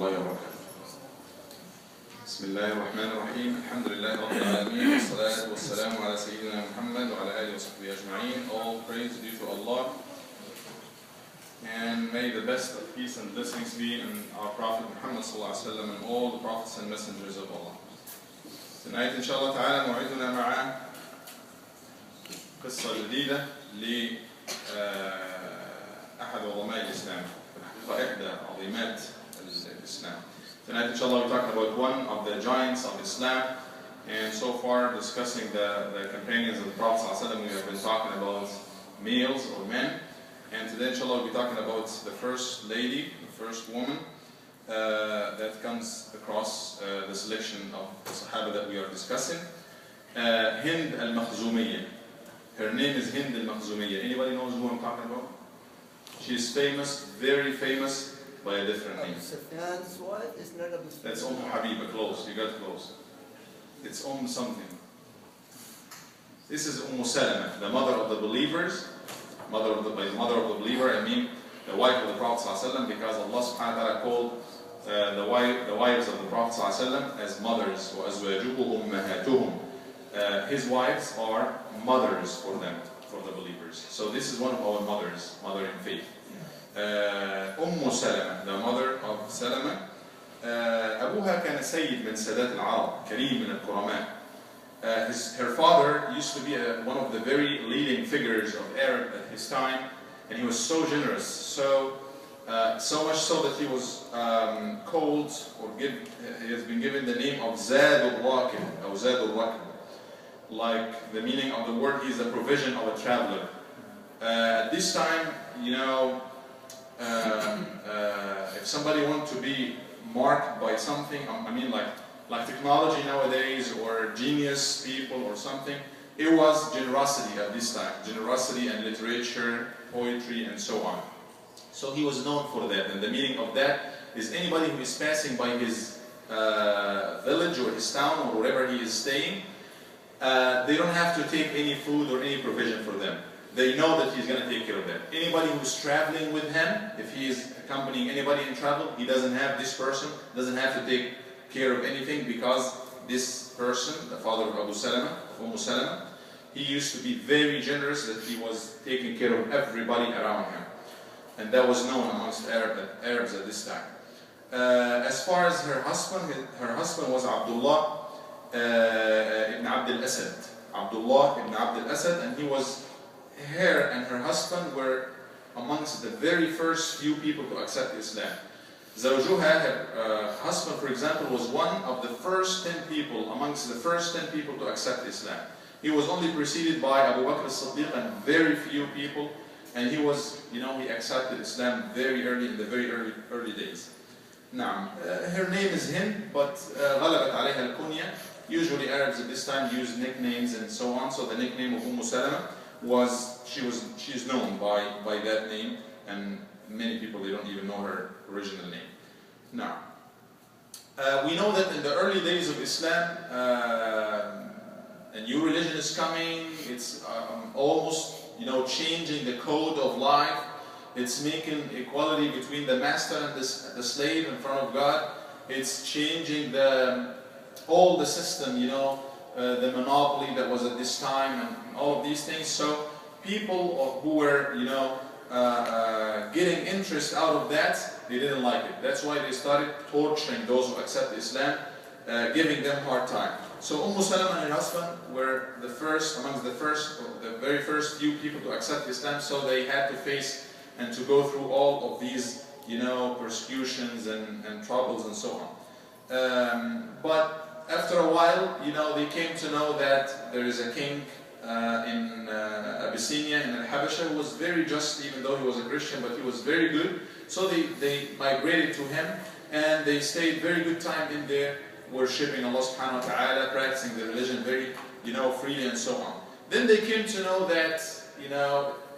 الله وبركاته. بسم الله الرحمن الرحيم. الحمد لله رب العالمين والصلاة والسلام على سيدنا محمد وعلى آله وصحبه أجمعين. All praise due to Allah, and may the best of peace and blessings be on our Prophet Muhammad ﷺ and all the prophets and messengers of Allah. Tonight inshallah تعالى موعدنا مع قصة جديدة لأحد عظماء الإسلام، إحدى عظيمات الإسلام. Tonight inshallah we're talking about one of the giants of Islam, and so far discussing the companions of the Prophet ﷺ. We have been talking about males or men, and today inshallah we'll be talking about the first lady, the first woman that comes across the selection of the Sahabah that we are discussing. Hind al-Makhzumiyya. Her name is Hind al-Makhzumiyya. Anybody knows who I'm talking about? She's famous, very famous, by a different name. That's Habiba, close, you got close. It's something. This is Salamah, the mother of the believers. By the mother of the believer, I mean the wife of the Prophet ﷺ, because Allah subhanahu wa ta'ala called the wives of the Prophet ﷺ as mothers. وَأَزْوَاجُهُ أُمَّهَاتُهُمْ. His wives are mothers for them, for the believers. So this is one of our mothers, mother in faith. Salamah, the mother of Salamah. أبوها كان سيد من سادات العرب، كريم من الكرماء. Her father used to be one of the very leading figures of Arab at his time, and he was so generous, so much so that he was called, he has been given the name of Zadul Rakib, or Zadul Rakib. Like the meaning of the word, he is the provision of a traveler. At this time, you know, if somebody wants to be marked by something, I mean like technology nowadays, or genius people or something, it was generosity at this time. Generosity and literature, poetry, and so on. So he was known for that, and the meaning of that is anybody who is passing by his village or his town or wherever he is staying, they don't have to take any food or any provision for them. They know that he's going to take care of them. Anybody who's traveling with him, if he is accompanying anybody in travel, he doesn't have, this person doesn't have to take care of anything, because this person, the father of Umm Salamah, he used to be very generous, that he was taking care of everybody around him. And that was known amongst Arabs at this time. As far as her husband was Abdullah ibn Abd al-Asad. Abdullah ibn Abd al-Asad, and her and her husband were amongst the very first few people to accept Islam. Zawjuha, her husband, for example, was one of the first 10 people, amongst the first 10 people to accept Islam. He was only preceded by Abu Bakr as-Siddiq and very few people, and he accepted Islam very early, in the very early days. Now, her name is Hind, but غلبت عليها الكنية. Usually Arabs at this time use nicknames and so on, so the nickname of Salamah she's known by that name, and many people, they don't even know her original name. Now, we know that in the early days of Islam, a new religion is coming. It's almost, changing the code of life. It's making equality between the master and the slave in front of God. It's changing all the system, the monopoly that was at this time, and all of these things. So people who were, getting interest out of that, they didn't like it. That's why they started torturing those who accept Islam, giving them hard time. So Salamah and her husband were amongst the very first few people to accept Islam, so they had to face and to go through all of these, persecutions and troubles and so on. But after a while, they came to know that there is a king in Abyssinia, in Al-Basha, who was very just, even though he was a Christian, but he was very good. So they migrated to him, and they stayed very good time in there, worshipping Allah subhanahu wa ta'ala, practicing the religion very, freely and so on. Then they came to know that,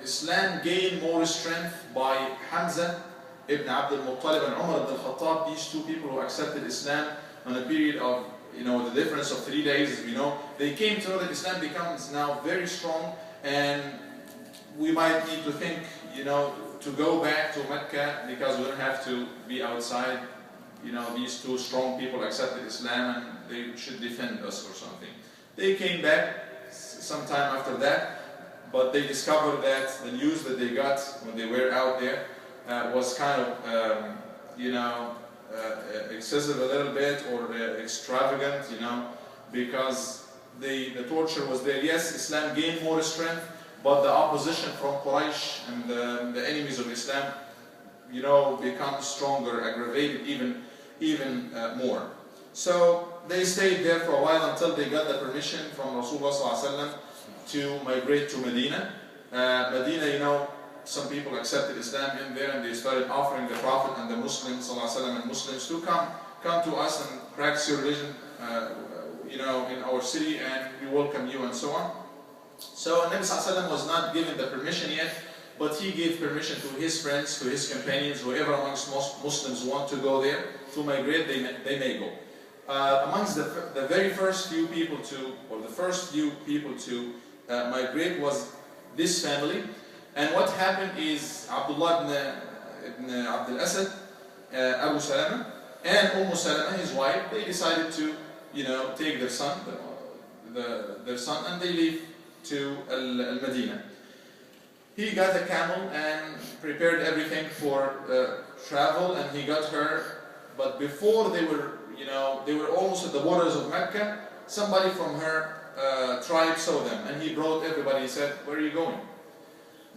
Islam gained more strength by Hamza ibn Abd al-Muttalib and Umar ibn al-Khattab, these two people who accepted Islam on a period of, the difference of 3 days, as we know. They came to know that Islam becomes now very strong, and we might need to think, to go back to Mecca, because we don't have to be outside these two strong people accepted Islam and they should defend us or something. They came back sometime after that, but they discovered that the news that they got when they were out there was kind of, excessive a little bit, or extravagant, because the torture was there. Yes, Islam gained more strength, but the opposition from Quraysh and the enemies of Islam, become stronger, aggravated even more. So they stayed there for a while until they got the permission from Rasulullah ﷺ to migrate to Medina. Medina, some people accepted Islam in there, and they started offering the Prophet and the Muslims ﷺ and Muslims to come to us and practice your religion, in our city, and we welcome you and so on. So Nabi ﷺ was not given the permission yet, but he gave permission to his friends, to his companions, whoever amongst Muslims want to go there to migrate, they may go. Amongst the very first few people to migrate was this family. And what happened is Abdullah ibn Abdul Asad, Abu Salamah, and Umm Salamah, his wife, they decided to, take their son, and they leave to Al-Madinah. He got a camel and prepared everything for travel, and he got her. But before they were almost at the borders of Mecca, somebody from her tribe saw them, and he brought everybody. He said, "Where are you going?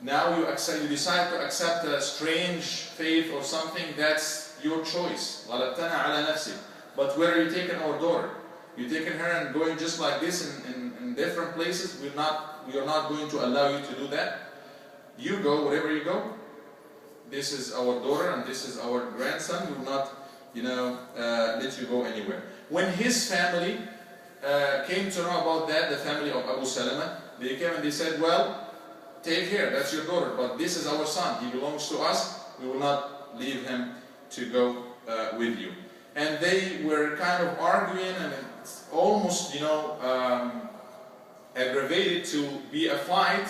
Now you decide to accept a strange faith or something. That's your choice. But where are you taking our daughter? You're taking her and going just like this in different places. We are not going to allow you to do that. You go wherever you go. This is our daughter and this is our grandson. We will not, let you go anywhere." When his family came to know about that, the family of Abu Salamah, they came and they said, "Well, take her, that's your daughter, but this is our son. He belongs to us. We will not leave him to go with you." And they were kind of arguing, and it's almost, aggravated to be a fight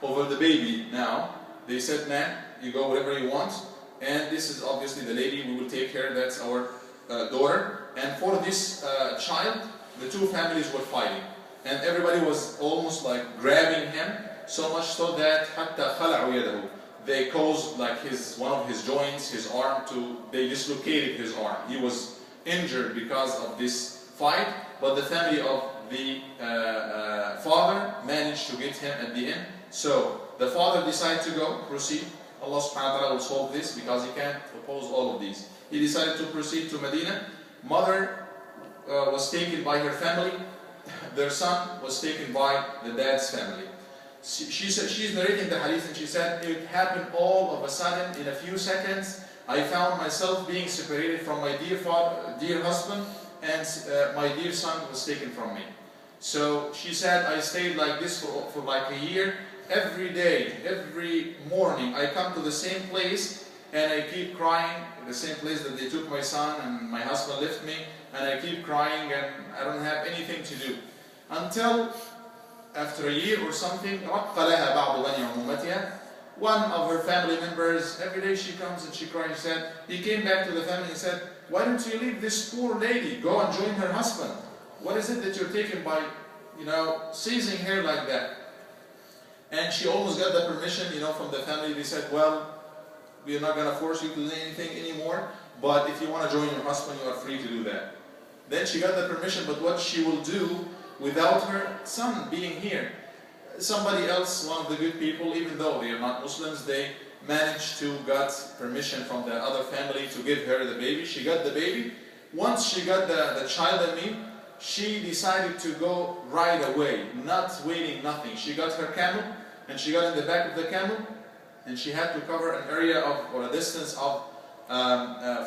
over the baby now. They said, "Man, you go wherever you want, and this is obviously the lady, we will take her, that's our daughter." And for this child, the two families were fighting, and everybody was almost like grabbing him, so much so that حتى خلعوا يده, they caused like one of his joints, his arm, they dislocated his arm. He was injured because of this fight, but the family of the father managed to get him at the end. So the father decided to proceed. Allah subhanahu wa ta'ala will solve this because he can't oppose all of these. He decided to proceed to Medina. Mother was taken by her family. Their son was taken by the dad's family. She said, she's narrating the hadith, and she said, "It happened all of a sudden in a few seconds. I found myself being separated from my dear husband, and my dear son was taken from me." So she said, "I stayed like this for like a year. Every day, every morning, I come to the same place and I keep crying, the same place that they took my son and my husband left me, and I keep crying and I don't have anything to do." Until after a year or something, one of her family members, every day she comes and she cries. She said, he came back to the family and said, "Why don't you leave this poor lady, go and join her husband? What is it that you're taken by, seizing her like that?" And she almost got the permission, from the family. They said, "Well, we are not going to force you to do anything anymore, but if you want to join your husband, you are free to do that." Then she got the permission, but what she will do without her son being here? Somebody else, one of the good people, even though they are not Muslims, they managed to get permission from the other family to give her the baby. She got the baby. Once she got the child she decided to go right away, not waiting, nothing. She got her camel, and she got in the back of the camel, and she had to cover an area or a distance of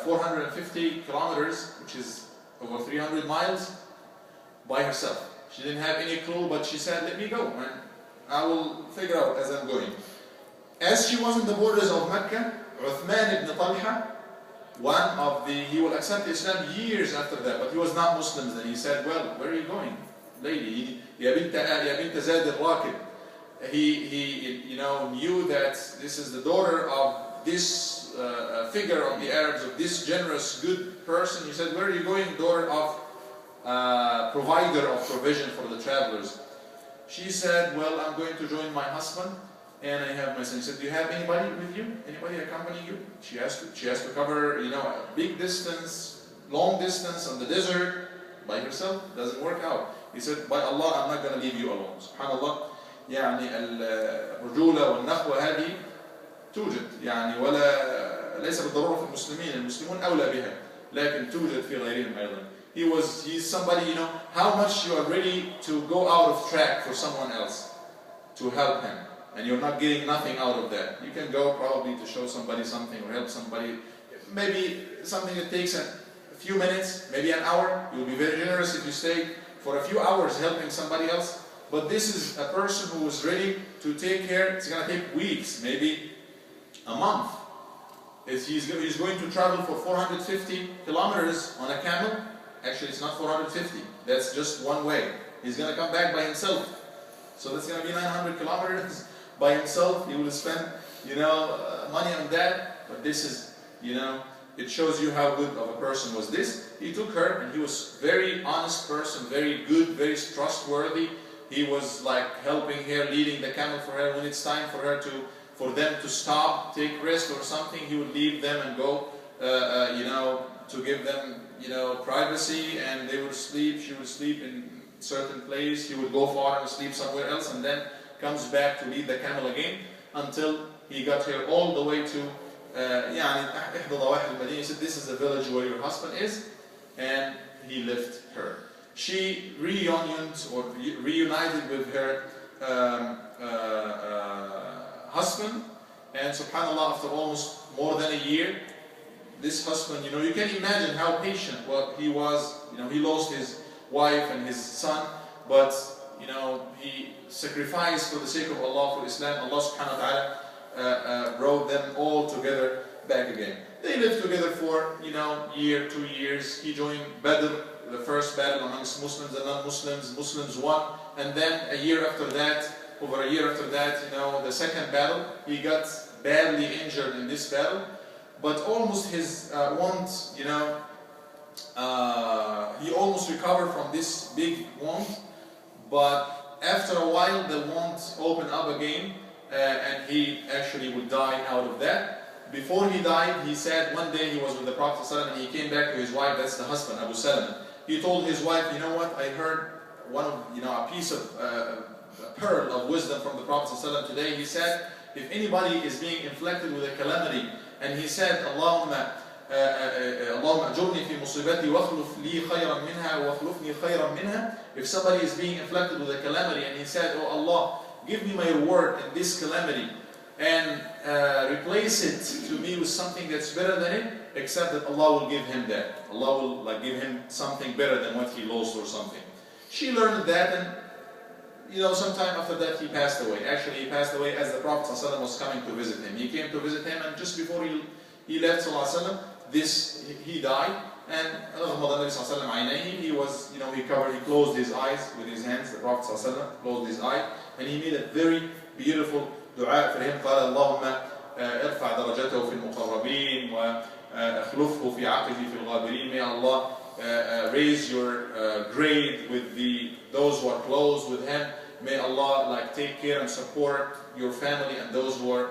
450 kilometers, which is over 300 miles, by herself. She didn't have any clue, but she said, "Let me go, and I will figure out as I'm going." As she was in the borders of Mecca, Uthman ibn Talha, he will accept Islam years after that, but he was not Muslim then. He said, "Well, where are you going, lady? Ya bint Zayd al-Raqib." He knew that this is the daughter of this figure of the Arabs, of this generous, good person. He said, where are you going, daughter of provider of provision for the travelers? She said, well, I'm going to join my husband and I have my son. He said, do you have anybody with you? Anybody accompanying you? She has to cover, you know, a big distance, long distance on the desert by herself. Doesn't work out. He said, by Allah, I'm not going to leave you alone. SubhanAllah. يعني الرجولة والنخوة هذه توجد يعني ولا ليس بالضرورة في المسلمين. المسلمون أولى بها لكن توجد في غيرهم أيضا. He's somebody, you know, how much you are ready to go out of track for someone else to help him, and you're not getting nothing out of that. You can go probably to show somebody something or help somebody, maybe something that takes a few minutes, maybe an hour. You'll be very generous if you stay for a few hours helping somebody else. But this is a person who is ready to take care. It's going to take weeks, maybe a month. He's going to travel for 450 kilometers on a camel. Actually, it's not 450. That's just one way. He's going to come back by himself. So that's going to be 900 kilometers by himself. He will spend, you know, money on that. But this is, you know, it shows you how good of a person was this. He took her, and he was very honest person, very good, very trustworthy. He was like helping her, leading the camel for her. When it's time for them to stop, take rest or something, he would leave them and go, you know, to give them, you know, privacy, and they would sleep. She would sleep in a certain place. He would go far and sleep somewhere else, and then comes back to lead the camel again until he got her all the way to يعني إحدى ضواحي المدينة. He said, this is the village where your husband is, and he left her. She reunited with her husband, and subhanAllah, after almost more than a year, this husband, you know, you can imagine how patient he was. You know, he lost his wife and his son, but, you know, he sacrificed for the sake of Allah, for Islam. Allah subhanahu wa ta'ala brought them all together back again. They lived together for, you know, year, 2 years. He joined Badr, the first battle amongst Muslims and non-Muslims. Muslims won, and then over a year after that, you know, the second battle, he got badly injured in this battle. But almost his wound, you know, he almost recovered from this big wound. But after a while, the wound opened up again, and he actually would die out of that. Before he died, he said one day he was with the Prophet ﷺ, and he came back to his wife. That's the husband, Abu Salamah. He told his wife, you know what? I heard a piece of a pearl of wisdom from the Prophet ﷺ today. He said, if anybody is being inflicted with a calamity, and he said, Allahumma ajurni fi musibati wakhluf li khayran minha wakhlufni khayran minha. If somebody is being inflicted with a calamity, and he said, oh Allah, give me my reward in this calamity, and replace it to me with something that's better than it, except that Allah will give him that. Allah will give him something better than what he lost or something. She learned that, and you know, sometime after that he passed away. Actually, he passed away as the Prophet ﷺ was coming to visit him. He came to visit him, and just before he left ﷺ, he died. And he was, you know, he closed his eyes with his hands. The Prophet ﷺ closed his eyes, and he made a very beautiful dua for him. قال اللهم ارفع درجته في المقربين واخلفه في عقبه في الغابرين. May Allah raise your grade with those who are close with him. May Allah take care and support your family and those who are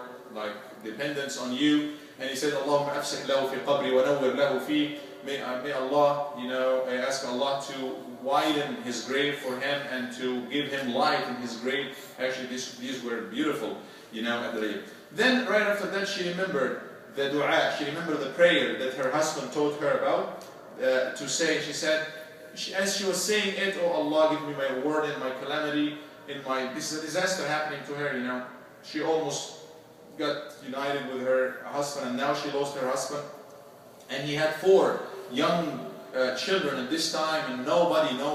dependents on you. And he said, Allahumma afsih lahu fi qabri wa nawwir lahu fi. May Allah, you know, I ask Allah to widen his grave for him and to give him light in his grave. Actually, these were beautiful, you know, at the grave. Then right after that, she remembered the dua. She remembered the prayer that her husband taught her about to say. She said, as she was saying it, oh Allah, give me my reward in my calamity, this is a disaster happening to her, you know. She almost got united with her husband, and now she lost her husband. And he had 4 young children at this time, and no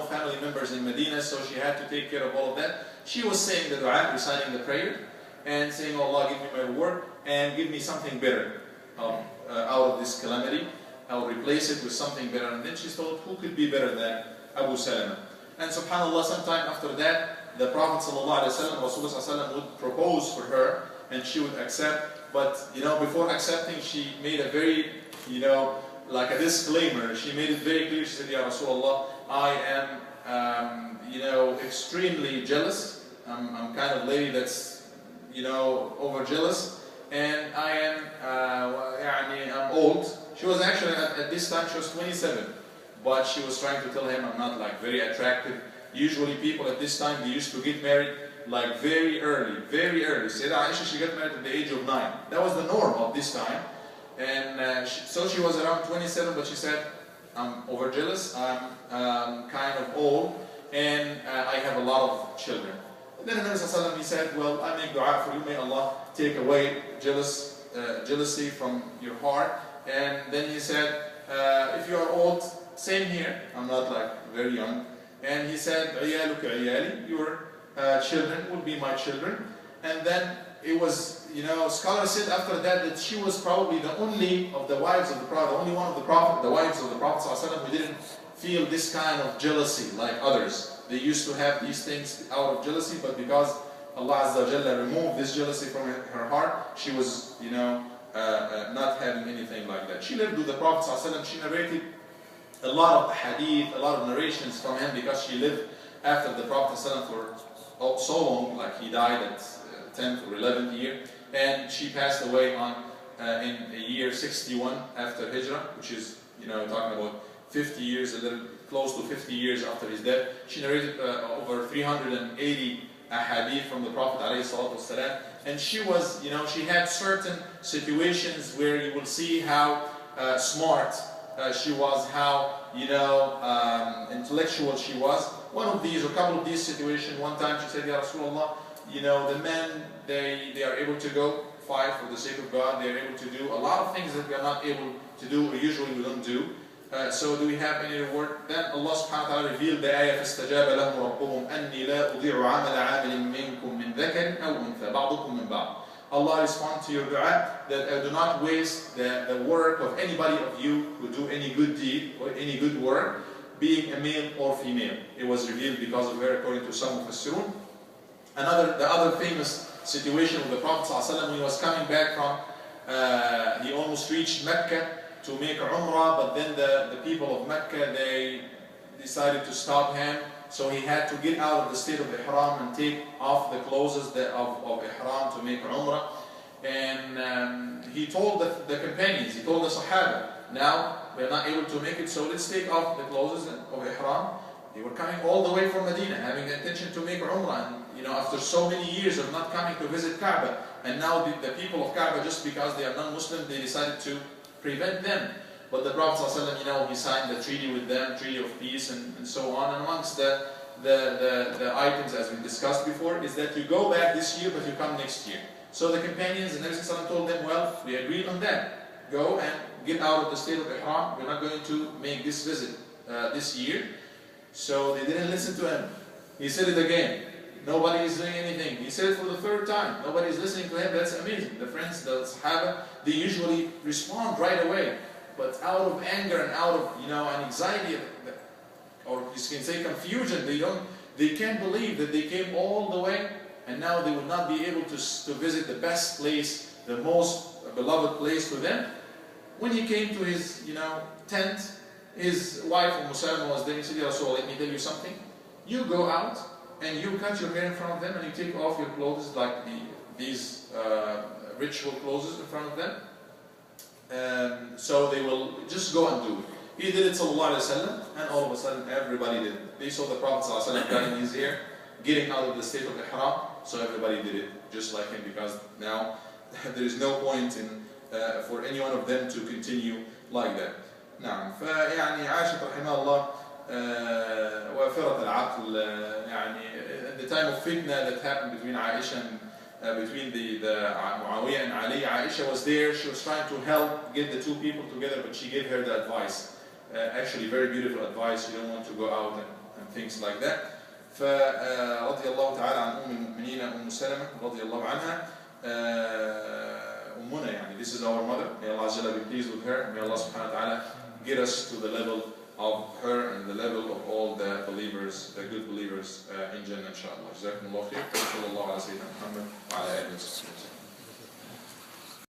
family members in Medina, so she had to take care of all of that. She was saying the dua, reciting the prayer, and saying, oh Allah, give me my reward, and give me something better out of this calamity. I'll replace it with something better. And then she thought, who could be better than Abu Salamah? And subhanAllah, sometime after that, the Prophet ﷺ would propose for her, and she would accept but you know, before accepting, she made a very, you know, like a disclaimer. She made it very clear. She said, Ya Rasulullah, I am, you know, extremely jealous. I'm kind of lady that's, you know, over jealous, and I am, I'm old. She was actually, at this time, she was 27, but she was trying to tell him, I'm not like very attractive. Usually people at this time, they used to get married like very early, very early. Sayyidah Aisha, she got married at the age of 9. That was the norm of this time. And so she was around 27, but she said, I'm overjealous, I'm kind of old, and I have a lot of children. And then the Nabi Sallallahu Alaihi Wasallam, he said, well, I make dua for you, may Allah take away jealousy from your heart. And then he said, if you are old, same here, I'm not like very young. And he said, عيالك عيالي, your children will be my children. And then it was, you know, scholars said after that she was probably the only of the wives of the Prophet, the only one of the Prophet, the wives of the Prophet ﷺ who didn't feel this kind of jealousy like others. They used to have these things out of jealousy, but because Allah Azza wa Jalla removed this jealousy from her heart, she was, you know, not having anything like that. She lived with the Prophet ﷺ. She narrated a lot of hadith, a lot of narrations from him, because she lived after the Prophet ﷺ for so long, like he died at 10th or 11th year, and she passed away in the year 61 after Hijrah, which is, you know, talking about 50 years, a little close to 50 years after his death. She narrated over 380 hadith from the Prophet ﷺ, and she was, you know, she had certain situations where you will see how smart she was, how, you know, intellectual she was. One of these, or a couple of these situations, one time she said, Ya Rasulullah, you know, the men, they are able to go fight for the sake of God. They are able to do a lot of things that we are not able to do, or usually we don't do. So do we have any reward? Then Allah subhanahu wa ta'ala revealed the ayah, فَاسْتَجَابَ لَهُمْ رَبُّهُمْ أَنِّي لَا أُضِيعُ عَمَلَ عَامِلٍ مِّنكُم مِّن ذَكَرٍ أَوْ أُنثَىٰ بَعْضُكُم مِّن بَعْضٍ. Allah responds to your dua that do not waste the work of anybody of you who do any good deed or any good work, being a male or female. It was revealed because of her, according to some Mufassirun. The other famous situation of the Prophet ﷺ, when he was coming back from, he almost reached Mecca to make Umrah, but then the people of Mecca, they decided to stop him, so he had to get out of the state of Ihram and take off the clothes of Ihram to make Umrah. And he told the companions, he told the Sahabah, now we are not able to make it, so let's take off the clothes of Ihram. They were coming all the way from Medina, having the intention to make Umrah, and you know, after so many years of not coming to visit Kaaba, and now the people of Kaaba, just because they are non-Muslim, they decided to prevent them. But the Prophet ﷺ, you know, he signed the treaty with them, treaty of peace, and so on. And amongst the items, as we discussed before, is that you go back this year, but you come next year. So the companions and Nabi ﷺ told them, well, we agreed on that. Go and get out of the state of Ihram. We're not going to make this visit this year. So they didn't listen to him. He said it again. Nobody is doing anything. He said it for the third time. Nobody is listening to him. That's amazing. The friends, the Sahabah, they usually respond right away. But out of anger and out of, you know, anxiety, or you can say confusion, they can't believe that they came all the way, and now they will not be able to visit the best place, the most beloved place to them. When he came to his, you know, tent, his wife Umm Salamah was there. He said, Ya Rasulullah, let me tell you something. You go out and you cut your hair in front of them, and you take off your clothes, like these ritual clothes in front of them. So they will just go and do it. He did it, sallallahu alaihi wasallam, and all of a sudden everybody did it. They saw the Prophet sallallahu alaihi wasallam cutting his hair, getting out of the state of Ihram, so everybody did it just like him, because now there is no point in for any one of them to continue like that. نعم. فيعني عاشت رحمه الله وافرة العقل. يعني at the time of fitna that happened between Aisha and between the Muawiyah and Ali, Aisha was there. She was trying to help get the two people together, but she gave her the advice, actually very beautiful advice. You don't want to go out and things like that. فرضي الله تعالى عن المؤمنين أم سلمة رضي الله عنها. أمنا يعني, this is our mother. May Allah be pleased with her. May Allah subhanahu wa ta'ala get us to the level of her and the level of all the believers, the good believers in Jannah, inshallah. جزاكم الله خير. صلى الله على سيدنا محمد وعلى آله وصحبه.